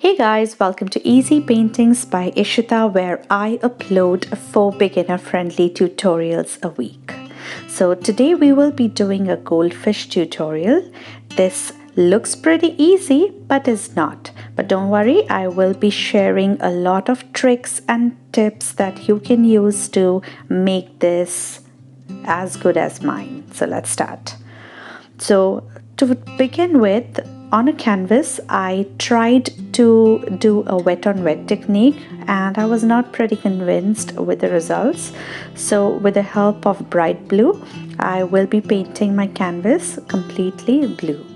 Hey guys, welcome to Easy Paintings by Ishita, where I upload 4 beginner-friendly tutorials a week. So today we will be doing a goldfish tutorial. This looks pretty easy but is not. But don't worry, I will be sharing a lot of tricks and tips that you can use to make this as good as mine. So let's start. So to begin with, on a canvas, I tried to do a wet on wet technique and I was not pretty convinced with the results. So with the help of bright blue, I will be painting my canvas completely blue.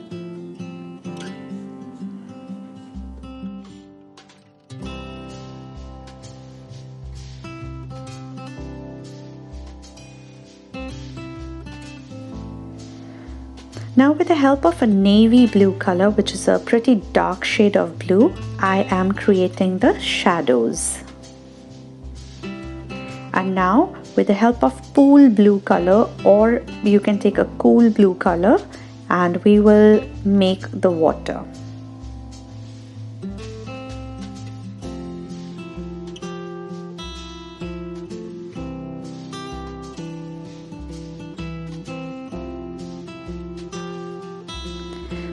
Now with the help of a navy blue color, which is a pretty dark shade of blue, I am creating the shadows. And now with the help of pool blue color, or you can take a cool blue color, and we will make the water.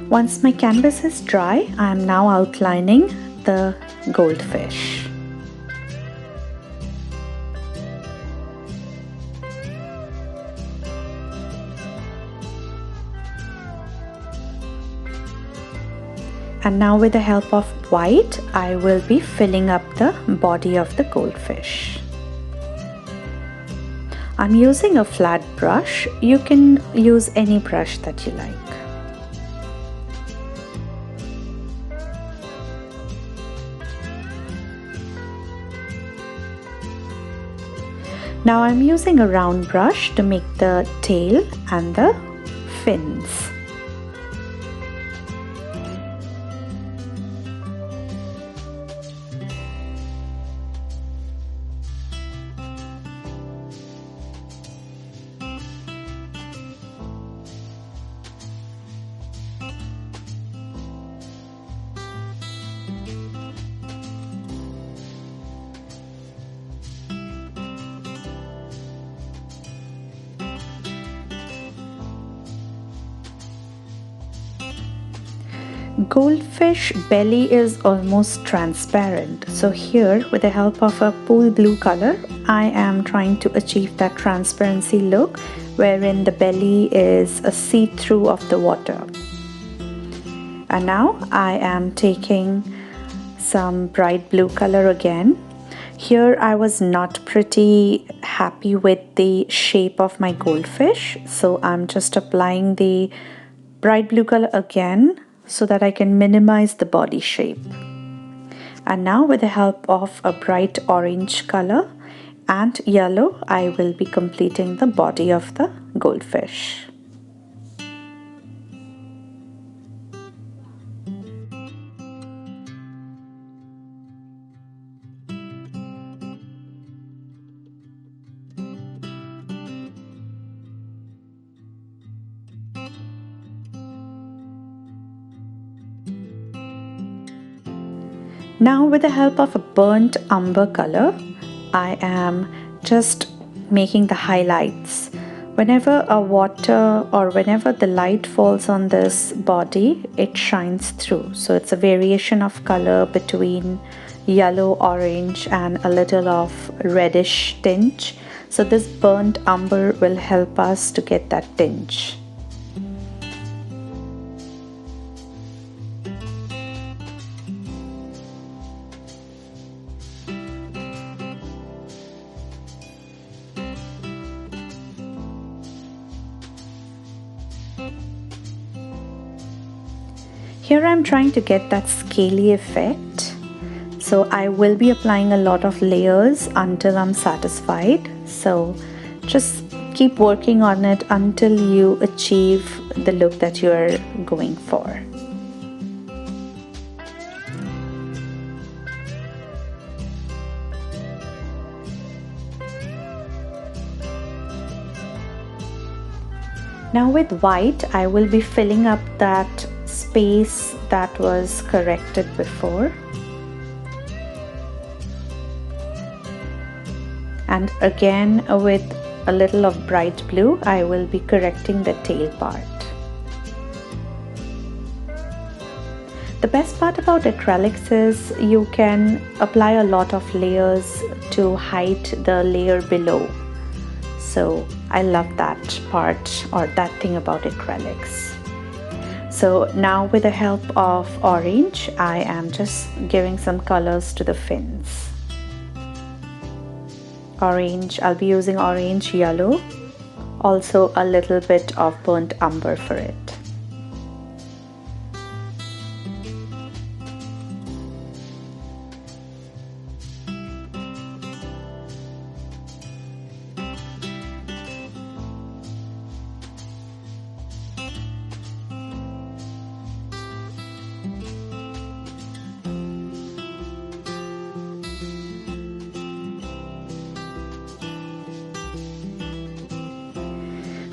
Once my canvas is dry, I am now outlining the goldfish. And now with the help of white, I will be filling up the body of the goldfish. I'm using a flat brush. You can use any brush that you like. Now I'm using a round brush to make the tail and the fins. Goldfish belly is almost transparent, so here with the help of a pool blue color, I am trying to achieve that transparency look wherein the belly is a see-through of the water. And now I am taking some bright blue color again. Here I was not pretty happy with the shape of my goldfish, so I'm just applying the bright blue color again so that I can minimize the body shape. And now with the help of a bright orange color and yellow, I will be completing the body of the goldfish. Now with the help of a burnt umber color, I am just making the highlights. Whenever a water or whenever the light falls on this body, it shines through. So it's a variation of color between yellow, orange and a little of reddish tinge. So this burnt umber will help us to get that tinge. Here I'm trying to get that scaly effect, so I will be applying a lot of layers until I'm satisfied. So just keep working on it until you achieve the look that you are going for. Now with white, I will be filling up that space that was corrected before. And again with a little of bright blue, I will be correcting the tail part. The best part about acrylics is you can apply a lot of layers to hide the layer below. So I love that part or that thing about acrylics. So now with the help of orange, I am just giving some colors to the fins. Orange, I'll be using orange, yellow, also a little bit of burnt umber for it.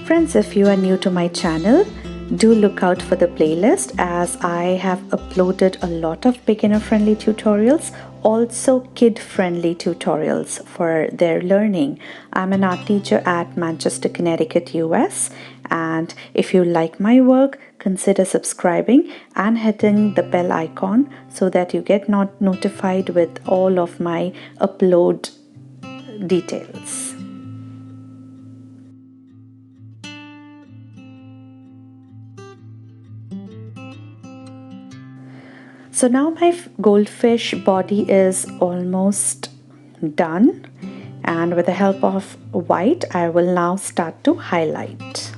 Friends, if you are new to my channel, do look out for the playlist as I have uploaded a lot of beginner-friendly tutorials, also kid-friendly tutorials for their learning. I'm an art teacher at Manchester, Connecticut, US, and if you like my work, consider subscribing and hitting the bell icon so that you get notified with all of my upload details. So now my goldfish body is almost done, and with the help of white I will now start to highlight.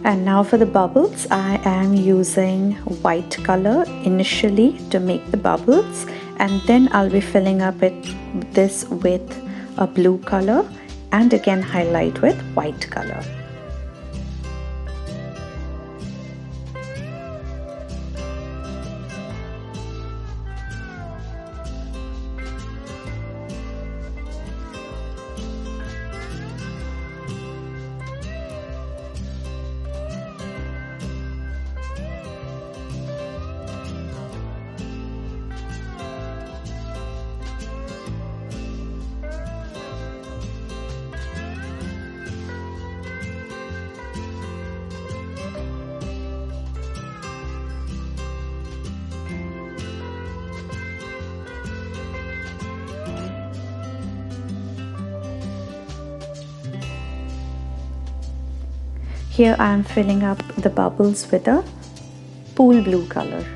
And now for the bubbles, I am using white color initially to make the bubbles, and then I'll be filling up this with a blue color and again highlight with white color. Here I am filling up the bubbles with a pool blue color.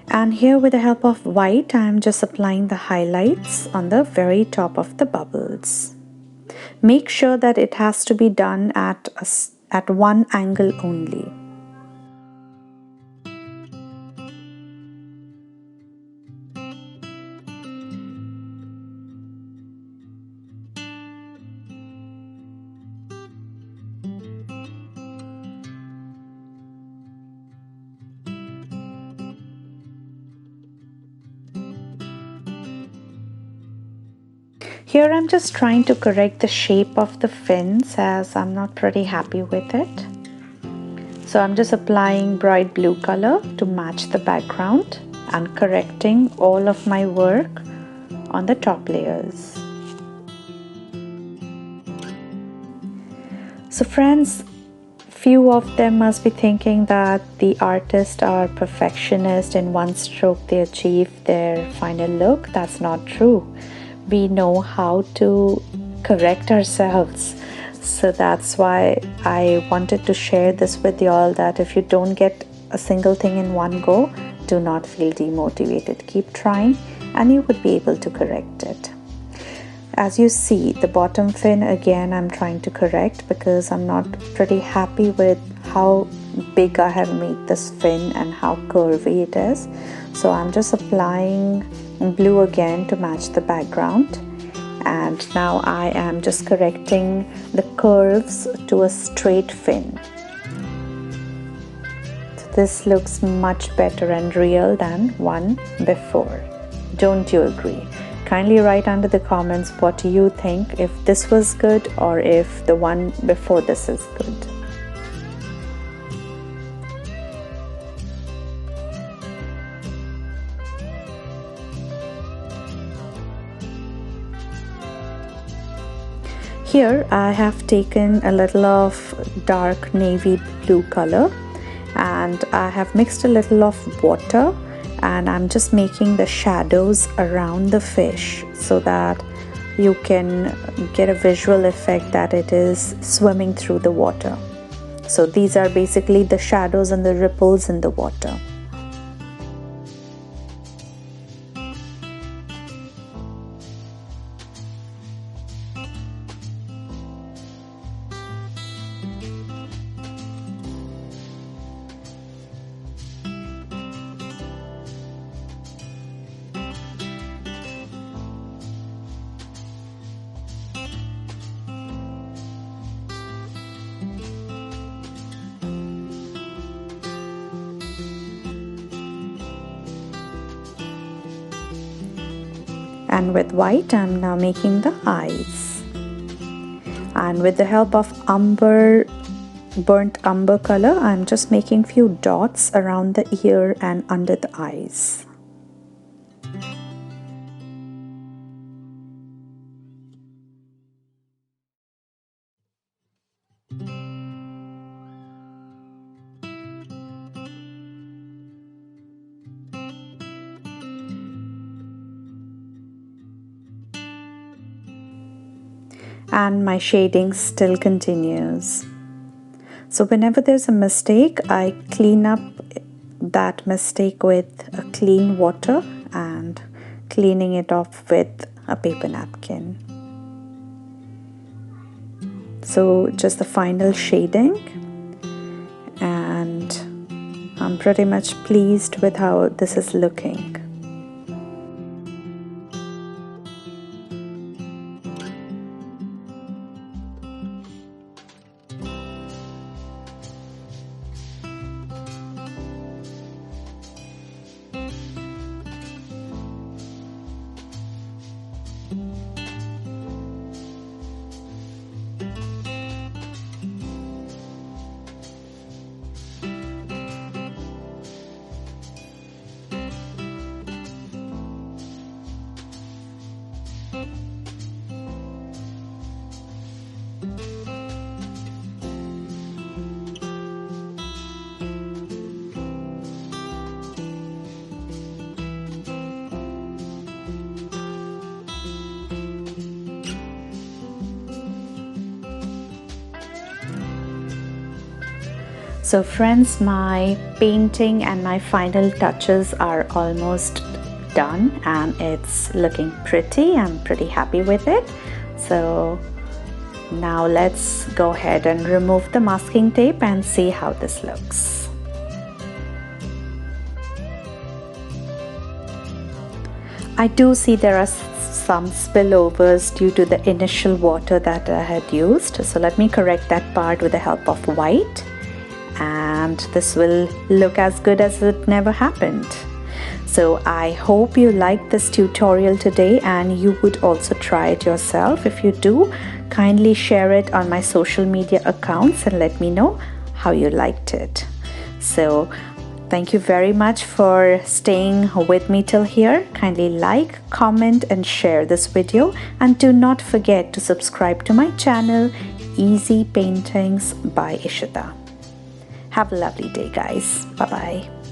And here with the help of white, I am just applying the highlights on the very top of the bubbles. Make sure that it has to be done at one angle only. Here I'm just trying to correct the shape of the fins as I'm not pretty happy with it. So I'm just applying bright blue color to match the background and correcting all of my work on the top layers. So friends, few of them must be thinking that the artists are perfectionists. In one stroke they achieve their final look. That's not true. We know how to correct ourselves. So that's why I wanted to share this with y'all, that if you don't get a single thing in one go, do not feel demotivated. Keep trying and you would be able to correct it. As you see, the bottom fin again I'm trying to correct because I'm not pretty happy with how big I have made this fin and how curvy it is. So I'm just applying blue again to match the background, and now I am just correcting the curves to a straight fin. So this looks much better and real than one before. Don't you agree? Kindly write under the comments what you think, if this was good or if the one before this is good. Here I have taken a little of dark navy blue color and I have mixed a little of water, and I'm just making the shadows around the fish so that you can get a visual effect that it is swimming through the water. So these are basically the shadows and the ripples in the water. And with white I'm now making the eyes, and with the help of burnt umber color I'm just making few dots around the ear and under the eyes. And my shading still continues. So whenever there's a mistake, I clean up that mistake with a clean water and cleaning it off with a paper napkin. So just the final shading, and I'm pretty much pleased with how this is looking. So friends, my painting and my final touches are almost done and it's looking pretty. I'm pretty happy with it. So now let's go ahead and remove the masking tape and see how this looks. I do see there are some spillovers due to the initial water that I had used. So let me correct that part with the help of white, and this will look as good as it never happened. So I hope you liked this tutorial today and you would also try it yourself. If you do, kindly share it on my social media accounts and let me know how you liked it. So thank you very much for staying with me till here. Kindly like, comment and share this video, and do not forget to subscribe to my channel Easy Paintings by Ishita. Have a lovely day, guys. Bye bye.